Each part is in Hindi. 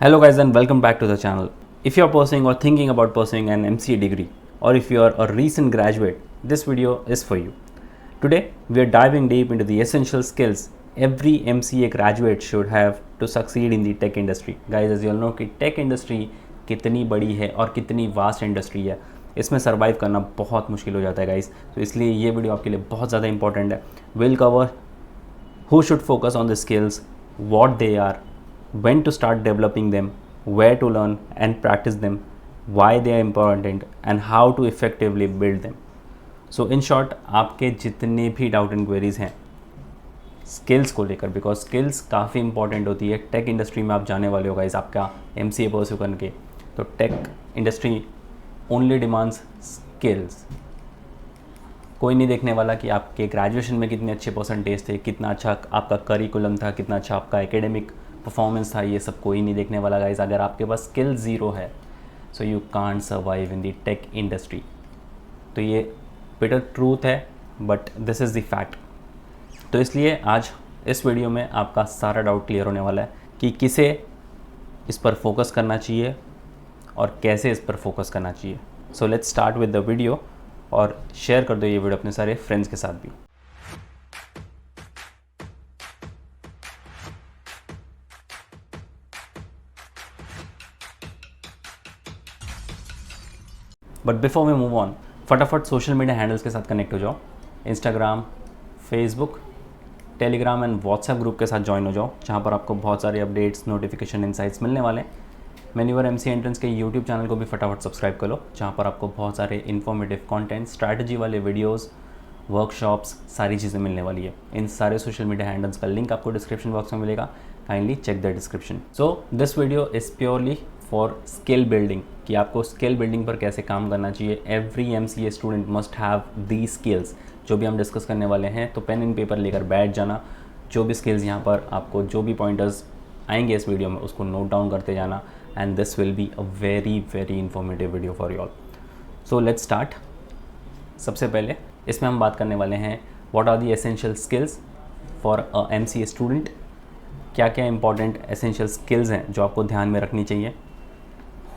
Hello guys and welcome back to the channel. If you are pursuing or thinking about pursuing an MCA degree or if you are a recent graduate, this video is for you. Today we are diving deep into the essential skills every MCA graduate should have to succeed in the tech industry. Guys, as you all know कि tech industry कितनी बड़ी है और कितनी वास्ट इंडस्ट्री है, इसमें सर्वाइव करना बहुत मुश्किल हो जाता है गाइस. तो इसलिए ये वीडियो आपके लिए बहुत ज़्यादा इंपॉर्टेंट है. Will cover who should focus on the skills, what they are, when to start developing them, where to learn and practice them, why they are important and how to effectively build them. So in short, आपके जितने भी डाउट एंड क्वेरीज हैं स्किल्स को लेकर, बिकॉज स्किल्स काफ़ी इंपॉर्टेंट होती है. टेक इंडस्ट्री में आप जाने वाले हो गाइस आपका MCA परस्यू करके, तो tech industry only demands skills. कोई नहीं देखने वाला कि आपके ग्रेजुएशन में कितने अच्छे परसेंटेज थे, कितना अच्छा आपका करिकुलम था, कितना अच्छा आपका एकेडमिक परफॉर्मेंस था. ये सब कोई नहीं देखने वाला गाइस. अगर आपके पास स्किल ज़ीरो है so you can't survive in the tech industry. तो ये बिटर ट्रूथ है but this is the fact. तो इसलिए आज इस वीडियो में आपका सारा डाउट क्लियर होने वाला है कि किसे इस पर फोकस करना चाहिए और कैसे इस पर फोकस करना चाहिए. सो let's start with the video और शेयर कर दो ये वीडियो अपने सारे फ्रेंड्स के साथ भी. But before we move on, फटाफट सोशल मीडिया हैंडल्स के साथ कनेक्ट हो जाओ. Instagram, Facebook, Telegram and WhatsApp group के साथ ज्वाइन हो जाओ, जहाँ पर आपको बहुत सारे अपडेट्स, नोटिफिकेशन, इंसाइट्स मिलने वाले हैं. मैन्यूवर MCA एंट्रेंस के यूट्यूब चैनल को भी फटाफट सब्सक्राइब कर लो, जहाँ पर आपको बहुत सारे इन्फॉर्मेटिव कंटेंट, स्ट्रैटेजी वाले वीडियोस, वर्कशॉप्स, सारी चीज़ें मिलने वाली है. इन सारे सोशल मीडिया हैंडल्स का लिंक आपको डिस्क्रिप्शन बॉक्स में मिलेगा. Kindly check the description. So this video is purely for skill building, कि आपको स्किल बिल्डिंग पर कैसे काम करना चाहिए. Every MCA student must have the skills. जो भी हम डिस्कस करने वाले हैं तो पेन एंड पेपर लेकर बैठ जाना. जो भी स्किल्स यहाँ पर आपको, जो भी पॉइंटर्स आएंगे इस वीडियो में, उसको नोट डाउन करते जाना. And this will be a very very informative video for you all. So let's start. सबसे पहले इसमें हम बात करने वाले हैं what are the essential skills for a MCA student. क्या क्या इंपॉर्टेंट एसेंशियल स्किल्स हैं जो आपको ध्यान में रखनी चाहिए.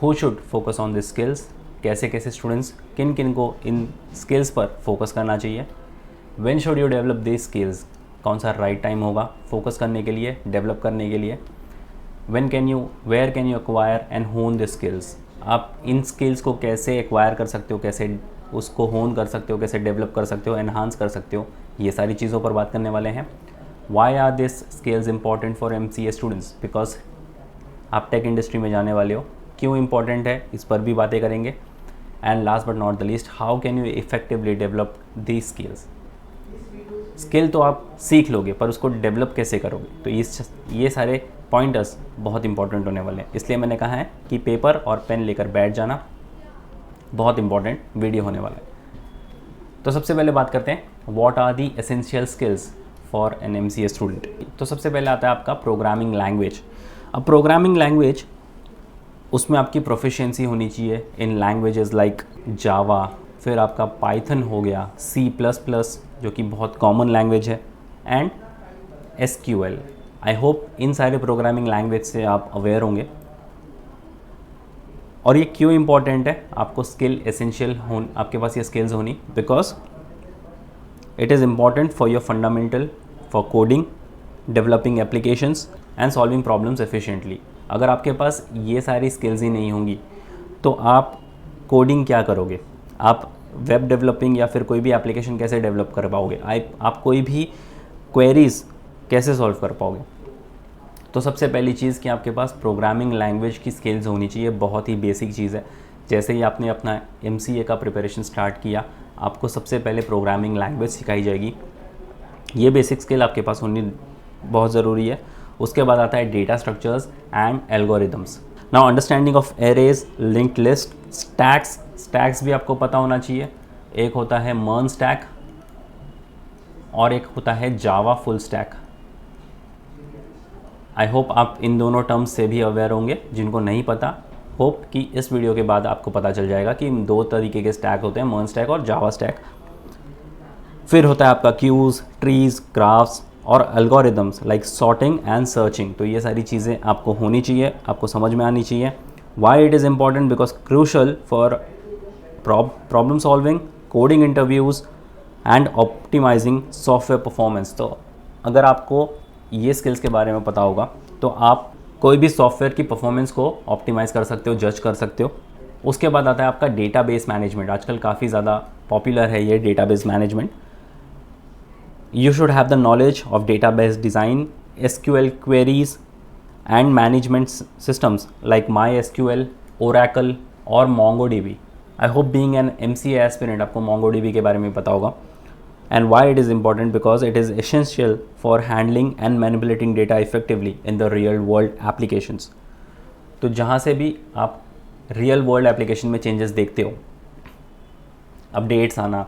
Who should focus on this skills, कैसे कैसे स्टूडेंट्स किन किन को इन स्किल्स पर फोकस करना चाहिए. When should you develop this skills, कौन सा राइट टाइम होगा फोकस करने के लिए, डेवलप करने के लिए. Where can you acquire and hone this skills, आप इन स्किल्स को कैसे एक्वायर कर सकते हो, कैसे उसको होन कर सकते हो, कैसे डेवलप कर सकते हो, एनहांस कर सकते हो. ये सारी चीज़ों पर बात करने वाले हैं. Why are this skills important for MCA students, because आप टेक इंडस्ट्री में जाने वाले हो, क्यों इंपॉर्टेंट है इस पर भी बातें करेंगे. And last but not the least, how can you effectively develop the skills. Skill तो आप सीख लोगे पर उसको डेवलप कैसे करोगे, तो ये सारे पॉइंटर्स बहुत इंपॉर्टेंट होने वाले हैं. इसलिए मैंने कहा है कि पेपर और पेन लेकर बैठ जाना. बहुत इंपॉर्टेंट वीडियो होने वाला है. तो सबसे पहले बात करते हैं what are the essential skills for an MCA student. तो सबसे पहले आता है आपका प्रोग्रामिंग लैंग्वेज. अब प्रोग्रामिंग लैंग्वेज, उसमें आपकी प्रोफिशिएंसी होनी चाहिए इन लैंग्वेजेस लाइक जावा, फिर आपका पाइथन हो गया, C++, जो कि बहुत कॉमन लैंग्वेज है, एंड SQL. आई होप इन सारे प्रोग्रामिंग लैंग्वेज से आप अवेयर होंगे. और ये क्यों इंपॉर्टेंट है, आपको स्किल एसेंशियल हो, आपके पास ये स्किल्स होनी, because it is important for your fundamental, for coding, developing applications and solving problems efficiently. अगर आपके पास ये सारी स्किल्स ही नहीं होंगी तो आप कोडिंग क्या करोगे, आप वेब डेवलपिंग या फिर कोई भी एप्लीकेशन कैसे डेवलप कर पाओगे, आप कोई भी क्वेरीज कैसे सॉल्व कर पाओगे. तो सबसे पहली चीज़ कि आपके पास प्रोग्रामिंग लैंग्वेज की स्किल्स होनी चाहिए. बहुत ही बेसिक चीज़ है. जैसे ही आपने अपना MCA का प्रिपरेशन स्टार्ट किया, आपको सबसे पहले प्रोग्रामिंग लैंग्वेज सिखाई जाएगी. ये बेसिक स्किल आपके पास होनी बहुत ज़रूरी है. उसके बाद आता है data structures and algorithms. Now understanding of arrays, linked list, stacks भी आपको पता होना चाहिए. एक होता है मर्न स्टैक और एक होता है Java full stack. I hope आप इन दोनों टर्म्स से भी अवेयर होंगे. जिनको नहीं पता, होप कि इस वीडियो के बाद आपको पता चल जाएगा कि इन दो तरीके के स्टैक होते हैं, मर्न स्टैक और जावा स्टैक. फिर होता है आपका क्यूज़, ट्रीज़, ग्राफ्स और algorithms like sorting and searching, तो ये सारी चीज़ें आपको होनी चाहिए, आपको समझ में आनी चाहिए. Why it is important? Because crucial for problem solving, coding interviews and optimizing software performance. तो अगर आपको ये स्किल्स के बारे में पता होगा तो आप कोई भी सॉफ्टवेयर की परफॉर्मेंस को ऑप्टिमाइज़ कर सकते हो, जज कर सकते हो. उसके बाद आता है आपका डेटाबेस मैनेजमेंट. आजकल काफ़ी ज़्यादा पॉपुलर है ये database management. You should have the knowledge of database design, SQL queries and management systems like MySQL, Oracle और MongoDB. I hope being an MCA aspirant आपको MongoDB के बारे में पता होगा. And why it is important? Because it is essential for handling and manipulating data effectively in the real world applications. तो जहाँ से भी आप रियल वर्ल्ड एप्लीकेशन में चेंजेस देखते हो, अपडेट्स आना,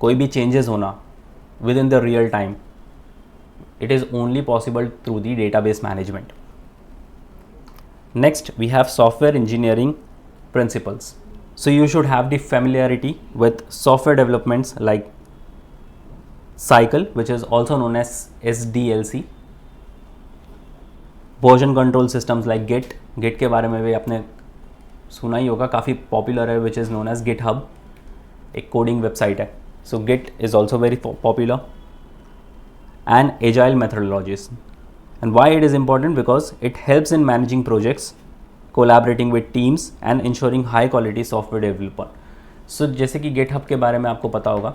कोई भी चेंजेस होना within the real time, it is only possible through the database management. Next we have software engineering principles. So you should have the familiarity with software developments like cycle, which is also known as SDLC, version control systems like Git के बारे में भी आपने सुना ही होगा, काफ़ी पॉपुलर है, which is known as GitHub, एक कोडिंग वेबसाइट है. So Git is also very popular. And agile methodologies. And why it is important? Because it helps in managing projects, collaborating with teams and ensuring high quality software developer. So जैसे कि GitHub के बारे में आपको पता होगा,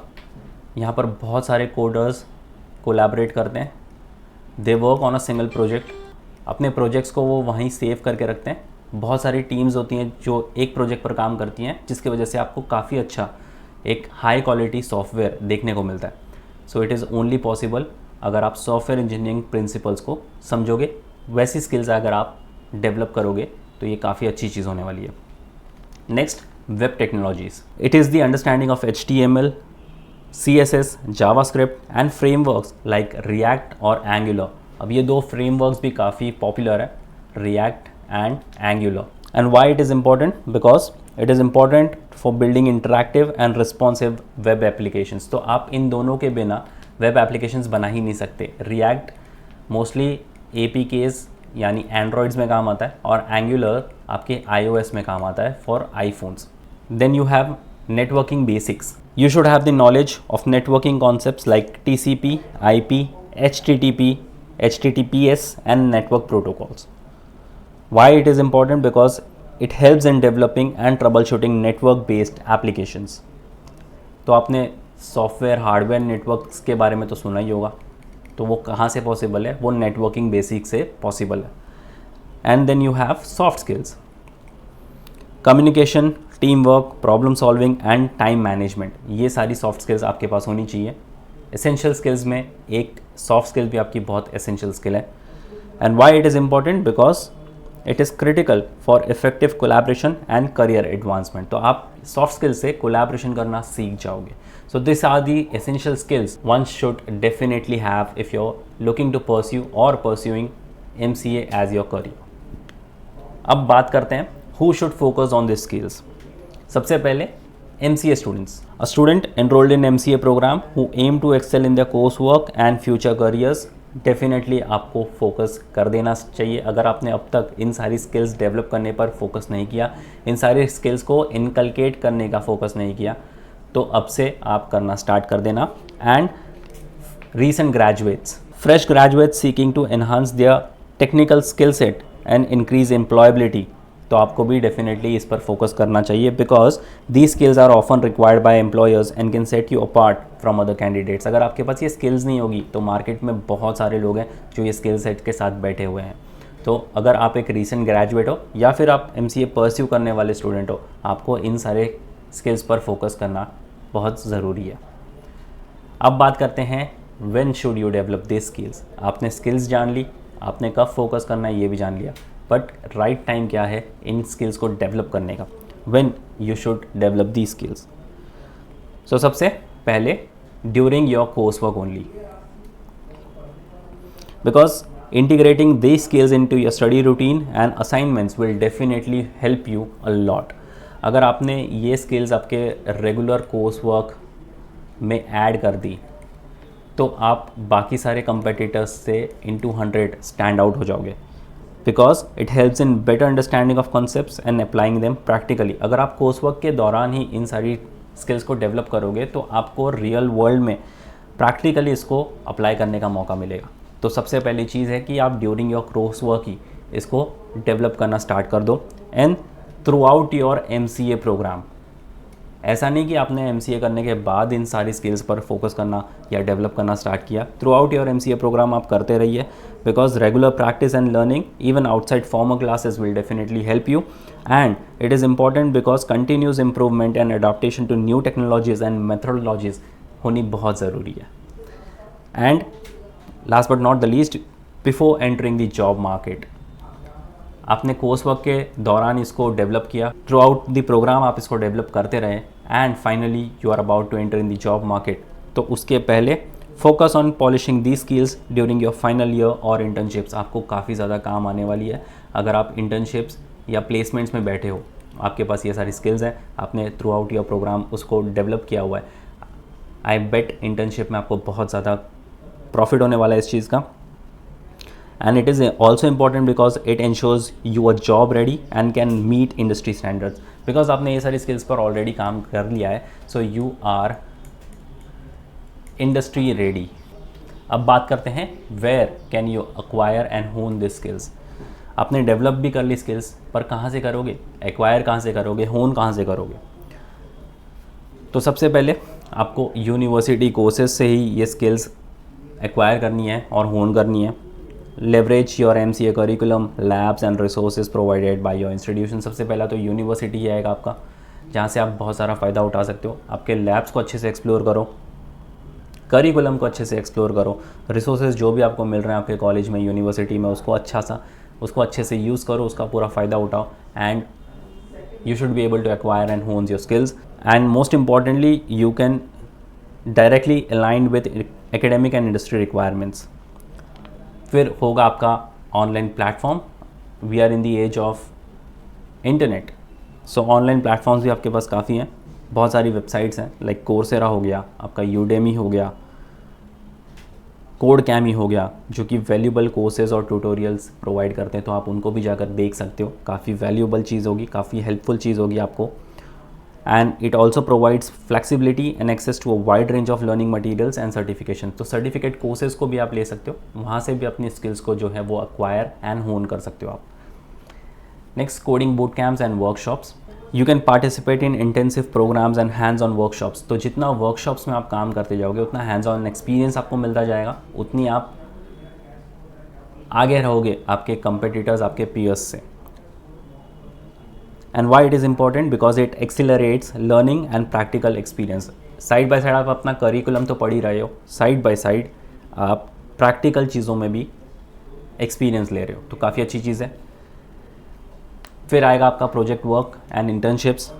यहाँ पर बहुत सारे कोडर्स कोलैबोरेट करते हैं. They work on a single project. अपने प्रोजेक्ट्स को वो वहीं सेव करके रखते हैं. बहुत सारी टीम्स होती हैं जो एक प्रोजेक्ट पर काम करती हैं, जिसकी वजह से आपको काफ़ी अच्छा एक हाई क्वालिटी सॉफ्टवेयर देखने को मिलता है. So it is only possible अगर आप सॉफ्टवेयर इंजीनियरिंग प्रिंसिपल्स को समझोगे. वैसी स्किल्स अगर आप डेवलप करोगे तो ये काफ़ी अच्छी चीज़ होने वाली है. Next, web technologies. It is the understanding of HTML, CSS, JavaScript and frameworks like react और एंगुलर. अब ये दो फ्रेमवर्क्स भी काफ़ी पॉपुलर है, react and angular. And why it is important? Because it is important for building interactive and responsive web applications. तो आप इन दोनों के बिना वेब एप्लीकेशंस बना ही नहीं सकते. React मोस्टली APKs यानी एंड्रॉयड्स में काम आता है और Angular आपके iOS में काम आता है for iPhones. Then you have networking basics. You should have the knowledge of networking concepts like TCP, IP, HTTP, HTTPS and network protocols. Why it is important? Because it helps in developing and troubleshooting network based applications. तो आपने सॉफ्टवेयर हार्डवेयर नेटवर्क्स के बारे में तो सुना ही होगा. तो वो कहाँ से पॉसिबल है? वो नेटवर्किंग बेसिक से पॉसिबल है. And then you have soft skills, communication, team work, problem solving and time management. ये सारी सॉफ्ट स्किल्स आपके पास होनी चाहिए. एसेंशियल स्किल्स में एक सॉफ्ट स्किल भी आपकी बहुत एसेंशियल स्किल है. And why it is important? Because it is critical for effective collaboration and career advancement. तो आप सॉफ्ट स्किल्स से कोलैबोरेशन करना सीख जाओगे. So this are the essential skills one should definitely have if you are looking to pursue और pursuing MCA as your career. अब बात करते हैं who should focus on this skills. सबसे पहले MCA students. A student enrolled in MCA program who aim to excel in the course work and future careers, definitely आपको फोकस कर देना चाहिए. अगर आपने अब तक इन सारी स्किल्स डेवलप करने पर फोकस नहीं किया, इन सारी स्किल्स को इनकलकेट करने का फोकस नहीं किया, तो अब से आप करना स्टार्ट कर देना. And recent graduates, fresh graduates seeking to enhance their technical skill set and increase employability, तो आपको भी डेफिनेटली इस पर फोकस करना चाहिए. Because these skills are often required by employers and can set you apart from other candidates. अगर आपके पास ये स्किल्स नहीं होगी तो मार्केट में बहुत सारे लोग हैं जो ये स्किल सेट के साथ बैठे हुए हैं. तो अगर आप एक रीसेंट ग्रेजुएट हो या फिर आप MCA परस्यू करने वाले स्टूडेंट हो, आपको इन सारे स्किल्स पर फोकस करना बहुत ज़रूरी है. अब बात करते हैं when should you develop this skills. आपने स्किल्स जान ली, आपने कब फोकस करना है ये भी जान लिया, बट राइट टाइम क्या है इन स्किल्स को डेवलप करने का? When you should develop the skills. So सबसे पहले during your course work only, because integrating these skills into your study routine and assignments will definitely help you a lot. अगर आपने ये स्किल्स आपके रेगुलर कोर्स वर्क में ऐड कर दी तो आप बाकी सारे कंपेटिटर्स से इंटू 100 स्टैंड आउट हो जाओगे, because it helps in better understanding of concepts and applying them practically. अगर आप कोर्स वर्क के दौरान ही इन सारी स्किल्स को डेवलप करोगे तो आपको रियल वर्ल्ड में प्रैक्टिकली इसको अप्लाई करने का मौका मिलेगा। तो सबसे पहली चीज़ है कि आप ड्यूरिंग योर कोर्स वर्क ही इसको डेवलप करना स्टार्ट कर दो and throughout your MCA program. ऐसा नहीं कि आपने MCA करने के बाद इन सारी स्किल्स पर फोकस करना या डेवलप करना स्टार्ट किया। Throughout your MCA program आप करते रहिए, because regular practice and learning even outside formal classes will definitely help you, and it is important because continuous improvement and adaptation to new technologies and methodologies होनी बहुत ज़रूरी है। And last but not the least, before entering the job market, आपने कोर्स वर्क के दौरान इसको डेवलप किया, थ्रू आउट द प्रोग्राम आप इसको डेवलप करते रहे, and finally you are about to enter in the job market. तो उसके पहले focus on polishing the skills during your final year और इंटर्नशिप्स। आपको काफ़ी ज़्यादा काम आने वाली है अगर आप इंटर्नशिप्स या प्लेसमेंट्स में बैठे हो, आपके पास ये सारी स्किल्स हैं, आपने थ्रू आउट योर प्रोग्राम उसको डेवलप किया हुआ है। आई बेट इंटर्नशिप में आपको बहुत ज़्यादा प्रॉफिट होने वाला है इस चीज़ का। And it is also important because it ensures you are job ready and can meet industry standards, because आपने ये सारी skills पर already काम कर लिया है, so you are industry ready। अब बात करते हैं where can you acquire and hone these skills। आपने डेवलप भी कर ली स्किल्स, पर कहाँ से करोगे, एक्वायर कहाँ से करोगे, होन कहाँ से करोगे? तो सबसे पहले आपको यूनिवर्सिटी कोर्सेज से ही ये स्किल्स एक्वायर करनी है और होन करनी है। Leverage your MCA curriculum, labs and resources provided by your institution. सबसे पहला तो यूनिवर्सिटी ही आएगा आपका, जहाँ से आप बहुत सारा फ़ायदा उठा सकते हो। आपके लैब्स को अच्छे से एक्सप्लोर करो, करिकुलम को अच्छे से एक्सप्लोर करो, रिसोर्सेज जो भी आपको मिल रहे हैं आपके कॉलेज में, यूनिवर्सिटी में, उसको अच्छे से यूज़ करो, उसका पूरा फ़ायदा उठाओ, and you should be able to acquire and hone your skills, and most importantly you can directly align with academic and industry requirements। फिर होगा आपका online platform. We are in the age of internet, so online platforms भी आपके पास काफ़ी हैं, बहुत सारी वेबसाइट्स हैं, लाइक कोर्सेरा हो गया, आपका यूडेमी हो गया, कोड कैमी हो गया, जो कि वैल्यूबल कोर्सेज और ट्यूटोरियल्स प्रोवाइड करते हैं, तो आप उनको भी जाकर देख सकते हो। काफ़ी वैल्यूबल चीज़ होगी, काफ़ी हेल्पफुल चीज़ होगी आपको। And it also provides flexibility and access to a wide range of learning materials and certification. तो सर्टिफिकेट कोर्सेज को भी आप ले सकते हो, वहाँ से भी अपनी स्किल्स को जो है वो एक्वायर एंड होन कर सकते हो आप। Next, coding boot camps and workshops. You can participate in intensive programs and hands on workshops. तो जितना वर्कशॉप्स में आप काम करते जाओगे उतना हैंड्स ऑन एक्सपीरियंस आपको मिलता जाएगा, उतनी आप आगे रहोगे आपके कंपेटिटर्स, आपके पीयर्स से। And why it is important, because it accelerates learning and practical experience. Side by side आप अपना करिकुलम तो पढ़ ही रहे हो, साइड बाय साइड आप प्रैक्टिकल चीज़ों में भी एक्सपीरियंस ले रहे हो, तो काफ़ी अच्छी चीज़ है। फिर आएगा आपका project work and internships.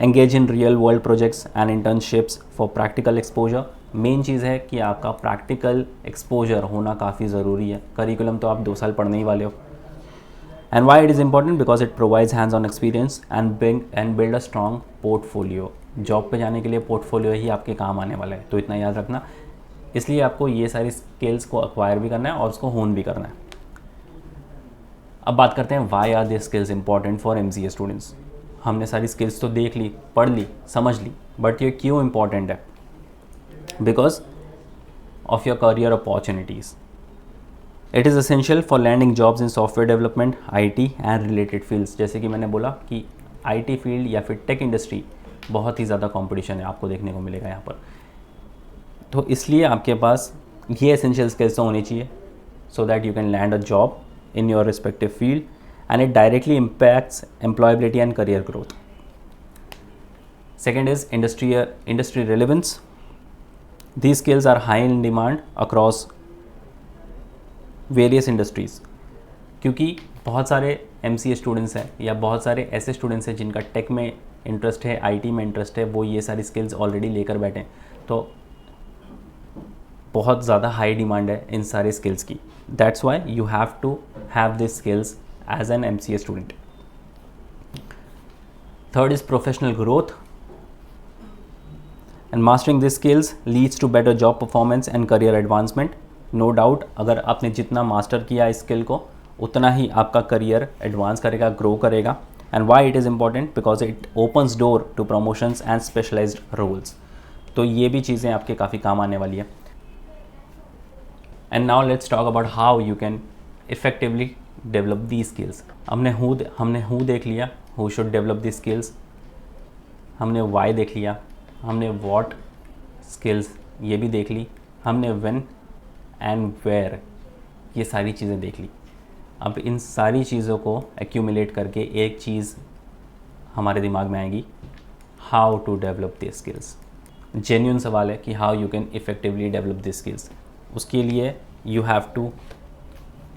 Engage in real world projects and internships for practical exposure. Main चीज़ है कि आपका प्रैक्टिकल एक्सपोजर होना काफ़ी ज़रूरी है। करिकुलम तो आप 2 साल पढ़ने ही वाले हो। And why it is important, because it provides hands on experience and build a strong portfolio. Job पे जाने के लिए पोर्टफोलियो ही आपके काम आने वाला है, तो इतना याद रखना। इसलिए आपको ये सारी स्किल्स को एक्वायर भी करना है और उसको होन भी करना है। अब बात करते हैं why are this skills important for MCA students. हमने सारी स्किल्स तो देख ली, पढ़ ली, समझ ली, बट ये क्यों इम्पॉर्टेंट है? Because of your career opportunities. It is essential for landing jobs in software development, IT and related fields. जैसे कि मैंने बोला कि IT फील्ड या फिर टेक इंडस्ट्री बहुत ही ज़्यादा कॉम्पिटिशन है, आपको देखने को मिलेगा यहाँ पर। तो इसलिए आपके पास ये एसेंशियल स्किल्स तो होनी चाहिए, so that you can land a job in your respective field, and it directly impacts employability and career growth. Second is industry relevance. These skills are high in demand across various industries, क्योंकि बहुत सारे MCA स्टूडेंट्स हैं या बहुत सारे ऐसे स्टूडेंट्स हैं जिनका टेक में इंटरेस्ट है, IT में इंटरेस्ट है, वो ये सारी स्किल्स ऑलरेडी लेकर बैठे हैं। तो बहुत ज़्यादा हाई डिमांड है इन सारे स्किल्स की। That's why you have to have this skills as an MCA student. Third is professional growth. And mastering this skills leads to better job performance and career advancement. No doubt, अगर आपने जितना मास्टर किया इस स्किल को उतना ही आपका करियर एडवांस करेगा, ग्रो करेगा। And why it is important? Because it opens door to promotions and specialized roles. तो ये भी चीज़ें आपके काफ़ी काम आने वाली है। And now let's talk about how you can effectively develop the skills. हमने हु देख लिया, who should develop the skills. हमने वाई देख लिया, हमने वॉट स्किल्स ये भी देख ली, हमने व्हेन एंड वेयर ये सारी चीज़ें देख ली। अब इन सारी चीज़ों को एक्यूमुलेट करके एक चीज़ हमारे दिमाग में आएगी, how to develop the skills. Genuine सवाल है कि how you can effectively develop the skills. उसके लिए you have to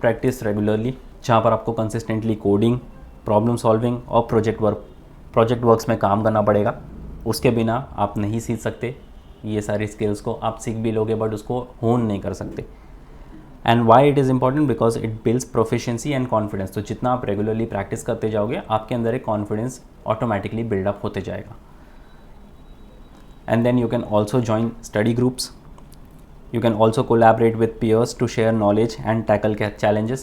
practice regularly, जहाँ पर आपको कंसिस्टेंटली कोडिंग, प्रॉब्लम सॉल्विंग और प्रोजेक्ट वर्क्स में काम करना पड़ेगा। उसके बिना आप नहीं सीख सकते ये सारी स्किल्स को। आप सीख भी लोगे बट उसको होन नहीं कर सकते। And why it is important? Because it builds proficiency and confidence. तो जितना आप रेगुलरली प्रैक्टिस करते जाओगे आपके अंदर एक कॉन्फिडेंस ऑटोमेटिकली बिल्डअप होते जाएगा। And then you can also join study groups. You can also collaborate with peers to share knowledge and tackle challenges.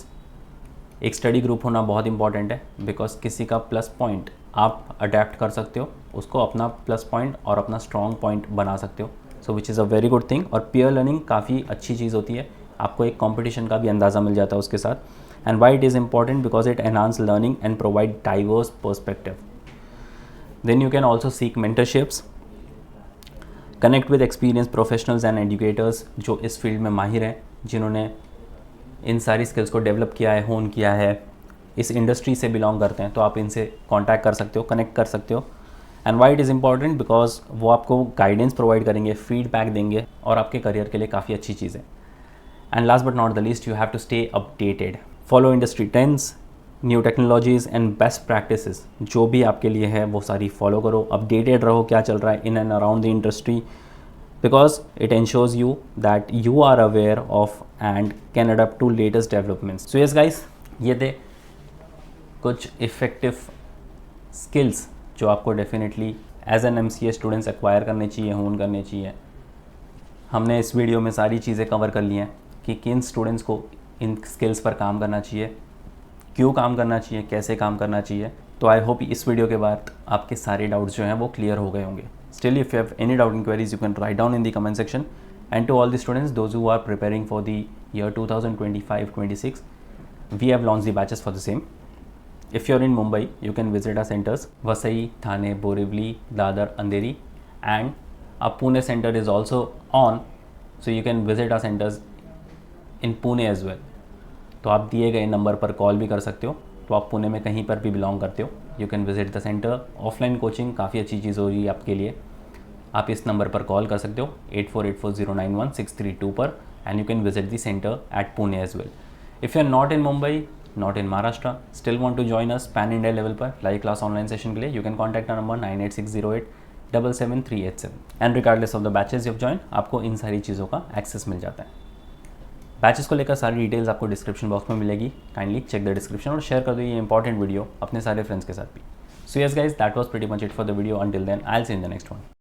एक स्टडी ग्रुप होना बहुत इंपॉर्टेंट है, बिकॉज किसी का प्लस पॉइंट आप अडेप्ट कर सकते हो, उसको अपना प्लस पॉइंट और अपना स्ट्रॉन्ग पॉइंट बना सकते हो। So which is a very good thing. और पीयर लर्निंग काफ़ी अच्छी चीज़ होती है, आपको एक कॉम्पिटिशन का भी अंदाज़ा मिल जाता है उसके साथ। And why it is important? Because it enhance learning and provide diverse perspective. Then you can also seek mentorships, connect with experience professionals and educators जो इस फील्ड में माहिर हैं, जिन्होंने इन सारी स्किल्स को डेवलप किया है, होन किया है, इस इंडस्ट्री से बिलोंग करते हैं। तो आप इनसे कांटेक्ट कर सकते हो, कनेक्ट कर सकते हो। And why it is important? Because वो आपको गाइडेंस प्रोवाइड करेंगे, फीडबैक देंगे और आपके करियर के लिए काफ़ी अच्छी चीज़ है। And last but not the least, you have to stay updated, follow industry trends, new technologies and best practices. जो भी आपके लिए है वो सारी फॉलो करो, अपडेटेड रहो क्या चल रहा है in and around the industry, because it ensures you that you are aware of and can adapt to latest developments. So yes guys, ये थे कुछ इफ़ेक्टिव स्किल्स जो आपको definitely as an MCA students acquire करने चाहिए, होन करने चाहिए। हमने इस वीडियो में सारी चीज़ें कवर कर ली हैं कि किन स्टूडेंट्स को इन स्किल्स पर काम करना चाहिए, क्यों काम करना चाहिए, कैसे काम करना चाहिए। तो आई होप इस वीडियो के बाद आपके सारे डाउट्स जो हैं वो क्लियर हो गए होंगे। Still if you have any doubt inquiries you can write down in the comment section. And to all the students those who are preparing for the year 2025-26, we have launch the batches for the same. If you're in Mumbai, you can visit our centers Vasai, Thane, Borivali, Dadar, Andheri, and our Pune center is also on, so you can visit our centers in Pune as well. तो आप दिए गए नंबर पर कॉल भी कर सकते हो। तो आप पुणे में कहीं पर भी बिलोंग करते हो, you can visit the centre. Offline coaching काफ़ी अच्छी चीज़ हो रही है आपके लिए। आप इस नंबर पर कॉल कर सकते हो 8484091632 पर, and you can visit the center at Pune as well. If you are not in Mumbai, not in Maharashtra, still want to join us pan India level पर लाइव क्लास ऑनलाइन सेशन के लिए, you can contact our number 9860877387 and regardless of the batches you have joined, आपको इन सारी चीज़ों का एक्सेस मिल जाता है। बैचेस को लेकर सारी डिटेल्स आपको डिस्क्रिप्शन बॉक्स में मिलेगी, काइंडली चेक द डिस्क्रिप्शन और शेयर कर दो ये इंपॉर्टेंट वीडियो अपने सारे फ्रेंड्स के साथ भी। So yes guys, that was pretty much it for the video. Until then I will see in the next one.